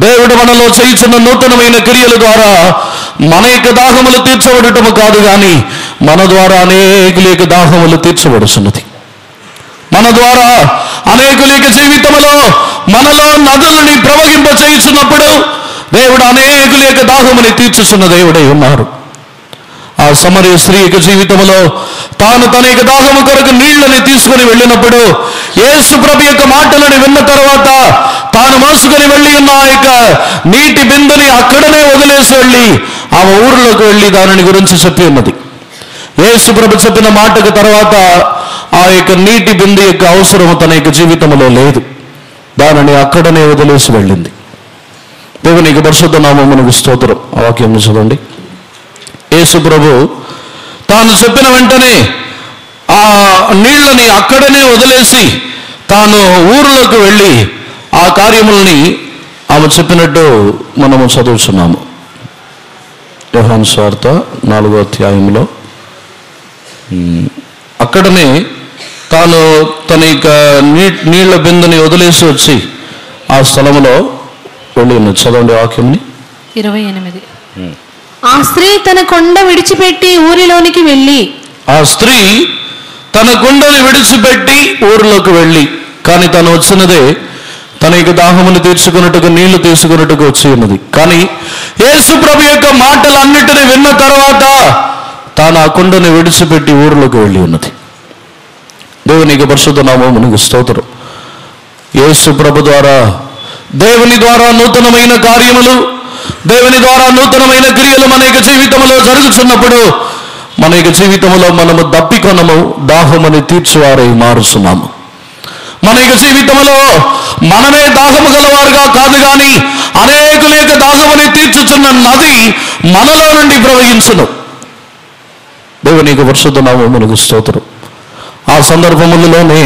దేవుడు మనలో చేయుచున్న నూతనమైన క్రియల ద్వారా మన యొక్క దాహములు తీర్చబడటము కాదు, కానీ మన ద్వారా అనేకుల యొక్క దాహములు తీర్చబడుతున్నది. మన ద్వారా అనేకుల యొక్క జీవితంలో మనలో నదులని ప్రవహింప చేయుచున్నప్పుడు దేవుడు అనేకుల యొక్క దాహముని తీర్చుచున్న దేవుడై ఉన్నారు. ఆ సమరయ స్త్రీ యొక్క జీవితంలో తాను తన యొక్క దాహము కొరకు నీళ్లని తీసుకుని వెళ్ళినప్పుడు యేసు ప్రభు యొక్క మాటలను విన్న తర్వాత తాను మోసుకొని వెళ్ళి ఉన్న ఆ యొక్క నీటి బిందుని అక్కడనే వదిలేసి వెళ్ళి ఆమె ఊరిలోకి వెళ్ళి దానిని గురించి చెప్పి ఉన్నది. యేసు ప్రభు చెప్పిన మాటకు తర్వాత ఆ యొక్క నీటి బిందు యొక్క అవసరము తన యొక్క జీవితంలో లేదు, దానిని అక్కడనే వదిలేసి వెళ్ళింది. దేవునికి పరిశుద్ధ నామమునకు స్తోత్రం. ఆ వాక్యం చదవండి. యేసు ప్రభు తాను చెప్పిన వెంటనే ఆ నీళ్లని అక్కడనే వదిలేసి తాను ఊరిలోకి వెళ్ళి ఆ కార్యములని ఆమె చెప్పినట్టు మనము చదువుతున్నాము. యోహాను సువార్త 4వ అధ్యాయంలో అక్కడనే తాను తన యొక్క నీళ్ల బిందుని వదిలేసి వచ్చి ఆ స్థలంలో వెళ్ళి ఉన్నది. చదవండి వాక్యంని. 28. ఆ స్త్రీ తన కొండ విడిచిపెట్టి ఊరిలోనికి వెళ్ళి, ఆ స్త్రీ తన కొండని విడిచిపెట్టి ఊరిలోకి వెళ్ళి, కానీ తను వచ్చినదే తన యొక్క దాహమును తీర్చుకున్నట్టుగా నీళ్లు తీసుకున్నట్టుగా వచ్చి ఉన్నది. కానీ యేసు ప్రభు యొక్క మాటలన్నిటిని విన్న తర్వాత తాను ఆ కొండని విడిచిపెట్టి ఊరిలోకి వెళ్ళి ఉన్నది. దేవునికి పరిశుద్ధ నామమునకు స్తోత్రం. యేసు ప్రభు ద్వారా దేవుని ద్వారా నూతనమైన కార్యములు, దేవుని ద్వారా నూతనమైన క్రియలు మన యొక్క జీవితంలో జరుగుతున్నప్పుడు మన యొక్క జీవితంలో మనము దప్పికొనము, దాహముని తీర్చువారై మారుస్తున్నాము. మన యొక్క జీవితంలో మనమే దాహము గలవారుగా కాదు, కానీ అనేకుల యొక్క దాహముని తీర్చుచున్న నది మనలో నుండి ప్రవహించును. దేవునికి పరిశుద్ధ నామమునకు స్తోత్రం. ఆ సందర్భములలోనే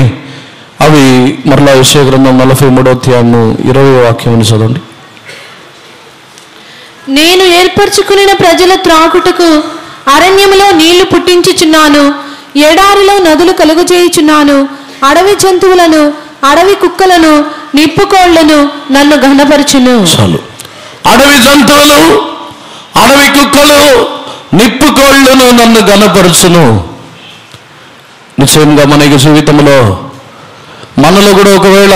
అవి మరలా యెషయా గ్రంథం 43వ అధ్యాయము 20వ వాక్యమును చదవండి. నేను ఏర్పరచుకున్న ప్రజల త్రాగుటకు అరణ్యములో నీళ్లు పుట్టించుచున్నాను, ఎడారిలో నదులు కలుగజేయుచున్నాను. అడవి జంతువులను, అడవి కుక్కలను, నిప్పుకోళ్లను నన్ను ఘనపరచును. చాలు. అడవి జంతువులు, అడవి కుక్కలు, నిప్పుకోళ్లను నన్ను ఘనపరచును. నిశ్చయంగా మన యొక్క జీవితంలో మనలో కూడా ఒకవేళ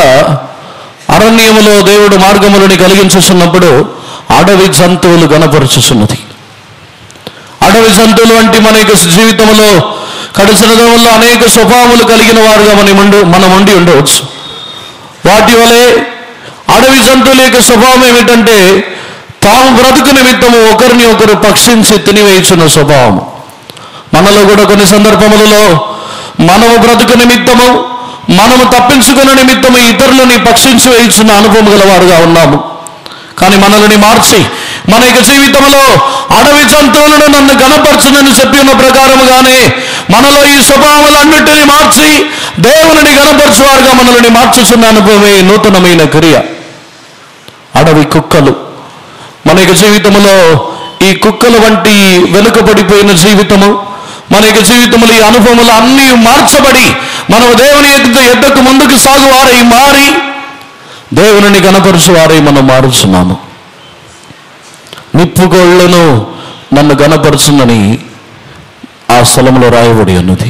అరణ్యములో దేవుడు మార్గములని కలిగించుతున్నప్పుడు అడవి జంతువులు గణపరుచుతున్నది. అడవి జంతువులు వంటి మన యొక్క జీవితంలో గడిచిన రోజుల్లో అనేక స్వభావములు కలిగిన వారుగా మనం ఉండి ఉండవచ్చు. వాటి వలె అడవి జంతువుల యొక్క స్వభావం ఏమిటంటే తాము బ్రతుకు నిమిత్తము ఒకరిని ఒకరు పక్షించి తినివేయుచున్న స్వభావము. మనలో కూడా కొన్ని సందర్భములలో మనము బ్రతుకు నిమిత్తము, మనము తప్పించుకున్న నిమిత్తము ఇతరులని పక్షించి వేయుచున్న అనుభవం గలవారుగా ఉన్నాము. కానీ మనల్ని మార్చి మన యొక్క జీవితంలో అడవి జంతువులను నన్ను గణపరచునని చెప్పి ఉన్న ప్రకారముగానే మనలో ఈ స్వభావాలన్నిటినీ మార్చి దేవుని గణపరచువారుగా మనల్ని మార్చుచున్న అనుభవమే నూతనమైన క్రియ. అడవి కుక్కలు మన యొక్క జీవితంలో ఈ కుక్కల వంటి వెనుకబడిపోయిన జీవితము, మన యొక్క జీవితంలో ఈ అనుభవములు అన్నీ మార్చబడి మనం దేవుని ఎద్దకు ముందుకు సాగువారై మారి దేవుని గణపరచువారై మనం మారుచున్నాము. నిప్పుకోళ్లను నన్ను గణపరచునని ఆ స్థలంలో రాయబడి ఉన్నది.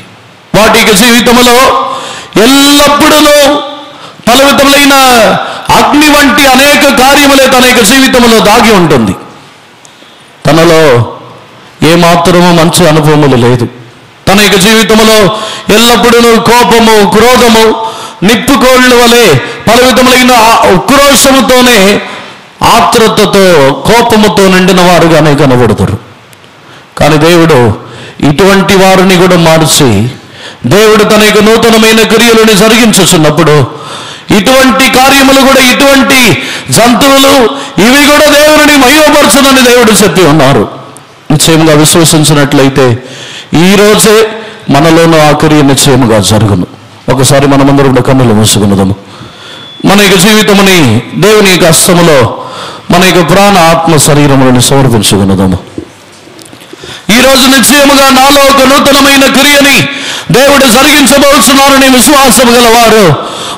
వాటి జీవితంలో ఎల్లప్పుడూ ఫలవితములైన అగ్ని వంటి అనేక కార్యములే తన యొక్క జీవితంలో దాగి ఉంటుంది. తనలో ఏమాత్రము మంచి అనుభవములు లేదు. తన యొక్క జీవితంలో ఎల్లప్పుడూ కోపము, క్రోధము, నిప్పుకోళ్ళ వలె పలు విధములైన ఉక్రోషముతోనే, ఆత్రుతతో, కోపముతో నిండిన వారుగానే కనబడతారు. కానీ దేవుడు ఇటువంటి వారిని కూడా మార్చి, దేవుడు తన యొక్క నూతనమైన క్రియలను జరిగించుచున్నప్పుడు ఇటువంటి కార్యములు కూడా, ఇటువంటి జంతువులు ఇవి కూడా దేవుని మహిమపరచునని దేవుడు చెప్పి ఉన్నారు. నిశ్చయముగా విశ్వసించినట్లయితే ఈ రోజే మనలోనూ ఆ క్రియ నిశ్చయముగా జరుగును. ఒకసారి మనమందరం కూడా కన్నులు మూసుకున్నదము. మన యొక్క జీవితముని దేవుని యొక్క హస్తములో మన యొక్క ప్రాణ, ఆత్మ, శరీరములను సమర్పించుకున్నదము. ఈ రోజు నిశ్చయముగా నాలో ఒక నూతనమైన క్రియని దేవుడు జరిగించబోతున్నారని విశ్వాసం గలవారు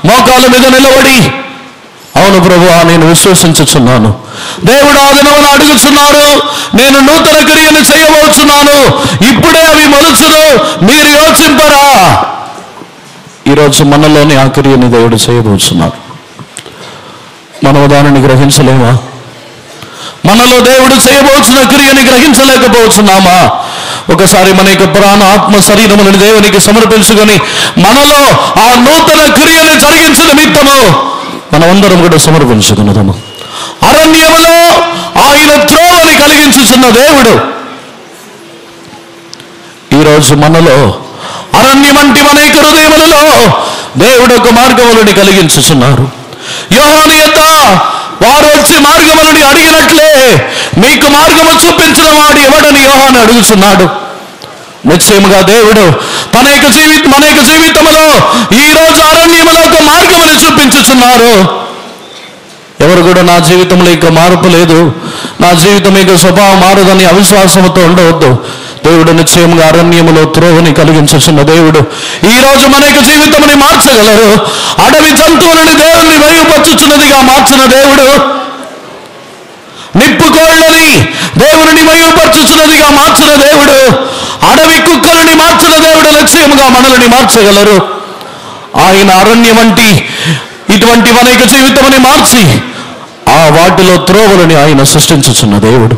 మోకాళ్ళ మీద నిలబడి, అవును ప్రభువా, నేను విశ్వసించుచున్నాను, దేవుడు ఆ దినమున అడుగుచున్నారు, నేను నూతన క్రియను చేయబోతున్నాను, ఇప్పుడే అవి మొలుచును, మీరు యోచింపరా. ఈరోజు మనలోని ఆ క్రియని దేవుడు చేయబోతున్నారు. మనము దానిని గ్రహించలేమా? మనలో దేవుడు చేయబోతున్న క్రియని గ్రహించలేకపోతున్నామా? ఒకసారి మన యొక్క ప్రాణ, ఆత్మ, శరీరములను దేవునికి సమర్పించుకొని మనలో ఆ నూతన క్రియను జరిగించిన నిమిత్తము మనమందరం కూడా సమర్పించుకున్నదము. అరణ్యములో ఆయన త్రోవని కలిగించుచున్న దేవుడు ఈరోజు మనలో అరణ్యం వంటి మన యొక్క హృదయములలో దేవుడు ఒక మార్గములని కలిగించుచున్నారు. యోహాను యొద్ద వారు వచ్చి మార్గములని అడిగినట్లే మీకు మార్గము చూపించిన వాడు ఎవడని యోహాను అడుగుతున్నాడు. నిశ్చయముగా దేవుడు మన యొక్క జీవితంలో ఈ రోజు అరణ్యములో ఒక మార్గముని చూపించుచున్నారు. ఎవరు కూడా నా జీవితంలో ఇంకా మార్పు లేదు, నా జీవితం ఇంకా స్వభావం మారదని అవిశ్వాసంతో ఉండవద్దు. దేవుడు నిశ్చయముగా అరణ్యములో త్రోవని కలిగించుచున్న దేవుడు ఈ రోజు మన యొక్క జీవితముని మార్చగలరు. అడవి జంతువులని దేవుని మహిమపరచుచున్నదిగా మార్చిన దేవుడు, నిప్పుకోళ్ళని దేవుని మహిమపరచుచున్నదిగా మార్చిన దేవుడు, అడవి కుక్కలని మార్చిన దేవుడు నిశ్చయముగా మనల్ని మార్చగలరు. ఆయన అరణ్యం వంటి ఇటువంటి మన యొక్క జీవితముని మార్చి ఆ వాటిలో త్రోవలని ఆయన సృష్టించుచున్న దేవుడు.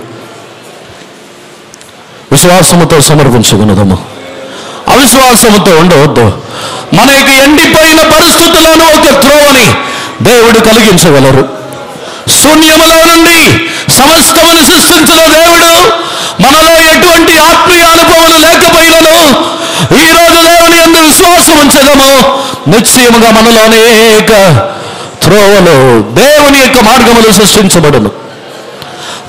విశ్వాసముతో సమర్పించుకున్నదము, అవిశ్వాసముతో ఉండవద్దు. మన యొక్క ఎండిపోయిన పరిస్థితులను ఒక త్రోవని దేవుడు కలిగించగలరు. శూన్యములో నుండి సమస్తమును సృష్టించిన దేవుడు మనలో ఎటువంటి ఆత్మీయ అనుభవాలు లేకపోయినను ఈ రోజు దేవుని యందు విశ్వాసం ఉంచదము. నిశ్చయముగా మనలో అనేక త్రోవలు, దేవుని యొక్క మార్గములు సృష్టించబడును.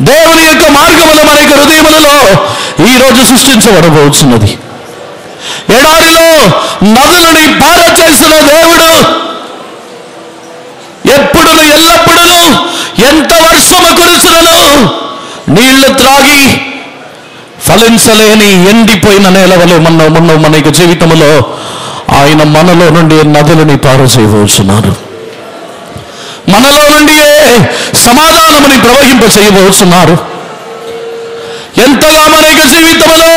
దేవుని యొక్క మార్గములు మన యొక్క హృదయములలో ఈ రోజు సృష్టించబడబోతున్నది. ఎడారిలో నదులని పారచేసిన దేవుడు ఎప్పుడు ఎల్లప్పుడూ ఎంత వర్షము కురిసినను నీళ్లు త్రాగి ఫలించలేని ఎండిపోయిన నేల వలె మన యొక్క జీవితంలో ఆయన మనలో నుండి నదులని పారచేయబోతున్నారు. మనలో నుండి సమాధానముని ప్రవహింపచేయబోతున్నారు. ఎంతగా మన యొక్క జీవితంలో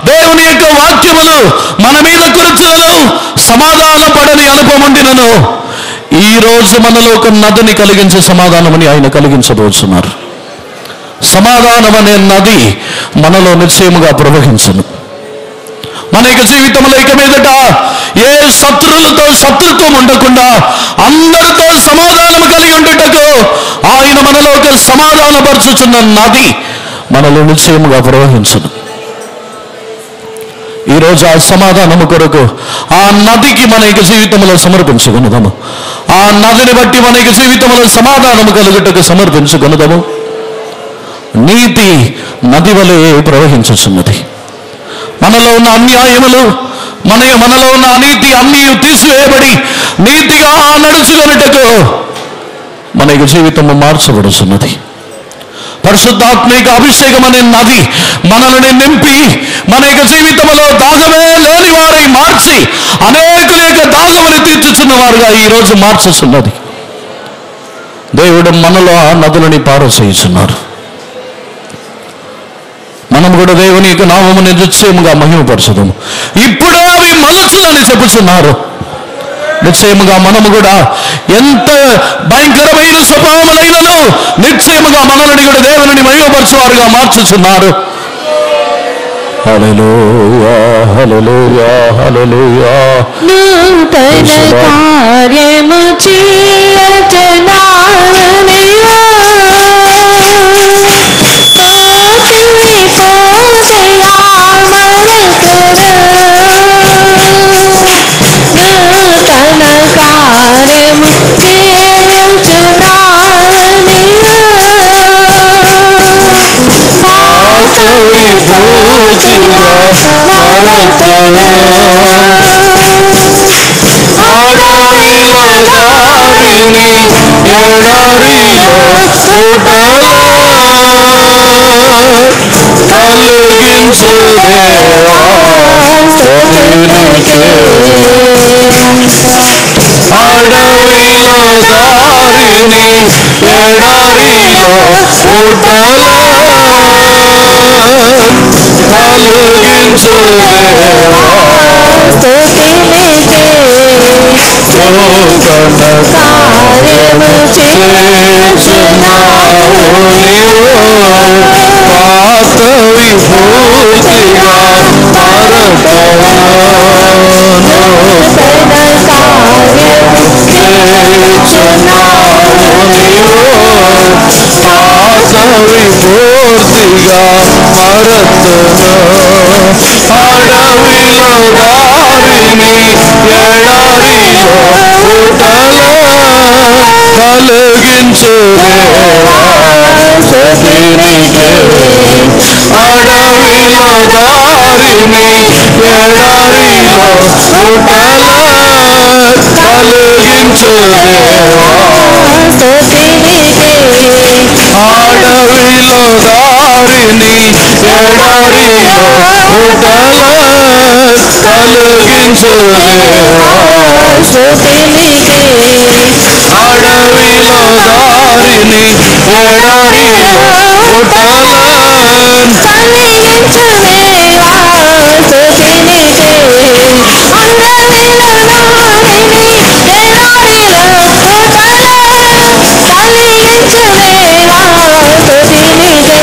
దేవుని యొక్క వాక్యములు మన మీద కురిచినను సమాధాన పడని అనుభవం ఉండినను ఈ రోజు మనలో ఒక నదిని కలిగించే సమాధానమని ఆయన కలిగించబోతున్నారు. సమాధానం అనే నది మనలో నిశ్చయముగా ప్రవహించును. మన యొక్క జీవితంలో ఇక మీదట ఏ శత్రువులతో శత్రుత్వం ఉండకుండా అందరితో సమాధానం కలిగి ఉండుటకు ఆయన మనలో ఒక సమాధానపరచుచున్న నది మనలో నిశ్చయముగా ప్రవహించును. ఈరోజు ఆ సమాధానము కొరకు ఆ నదికి మన యొక్క జీవితంలో సమర్పించుకున్నదము. ఆ నదిని బట్టి మన యొక్క జీవితంలో సమాధానము కలుగుటకు సమర్పించుకున్నదము. నీతి నది వలె ప్రవహించుచున్నది. మనలో ఉన్న అన్యాయములు, మనలో ఉన్న అనీతి అన్నీ తీసివేయబడి నీతిగా నడుచుకొనుటకు మన యొక్క జీవితము మార్చబడుచున్నది. పరిశుద్ధాత్మిక అభిషేకం అనే నది మనల్ని నింపి మన యొక్క జీవితంలో దాగమే లేని వారై మార్చి అనేకుల యొక్క దాగముని తీర్చుచున్న వారుగా ఈరోజు మార్చుచున్నది. దేవుడు మనలో ఆ నదులని పారచేయుచున్నారు. మనం కూడా దేవుని యొక్క నామముని నిశ్చయముగా మహిమపరచుదాము. ఇప్పుడే అవి మలుచులని చెప్పుచున్నారు. నిశ్చయముగా మనము కూడా ఎంత భయంకరమైన స్వభావములైనను, నిశ్చయముగా మనల్ని కూడా దేవుని మహిమపరచువారుగా మార్చుచున్నారు. హల్లెలూయా హల్లెలూయా హల్లెలూయా. నూతన కార్యము చేయచనాలనియో కోటివి పోసయా మరతురా. నూతన కార్యము చేయచనాలనియో పాతవి పూజిగా మరతురా. అడవిలో దారిని ఎడారిలో ఊటలో కలిగించు దేవా స్తుతినికే. అడవిలో దారిని ఎడారిలో ఊటలో కలిగించు దేవా స్తుతినికే. నూతన కార్యము చేసినావు నీవు. పాతవి పూర్తిగా మరతురా. నూతన కార్యము చేసినావు నీవు. పాతవి పూర్తిగా మరతురా. అడవిలో దారిని ఎడారిలో ఊటలో కలిగించు దేవా స్తుతినికే. అడవిలో దారిని ఎడారిలో ఊటలో కలిగించు దేవా స్తుతినికే. అడవిలో దారిని ఎడారిలో ఊటలో కలిగించు దేవా స్తుతినికే. అడవిలో దారిని ఎడారిలో ఊటలో కలిగించు దేవా స్తుతినికే. అడవిలో దారిని ఎడారిలో ఊటలో కలిగించు దేవా స్తుతినికే.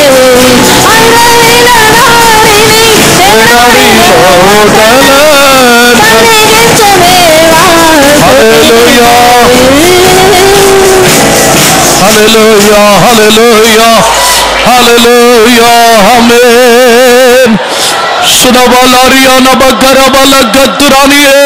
అడవిలో దారిని ఎడారిలో ఊటలో కలిగించు దేవా హల్లెలూయా హల్లెలూయా హల్లెలూయా హల్లెలూయా ఆమేన్. సునబలారియా నబకరబల గత్తురానియే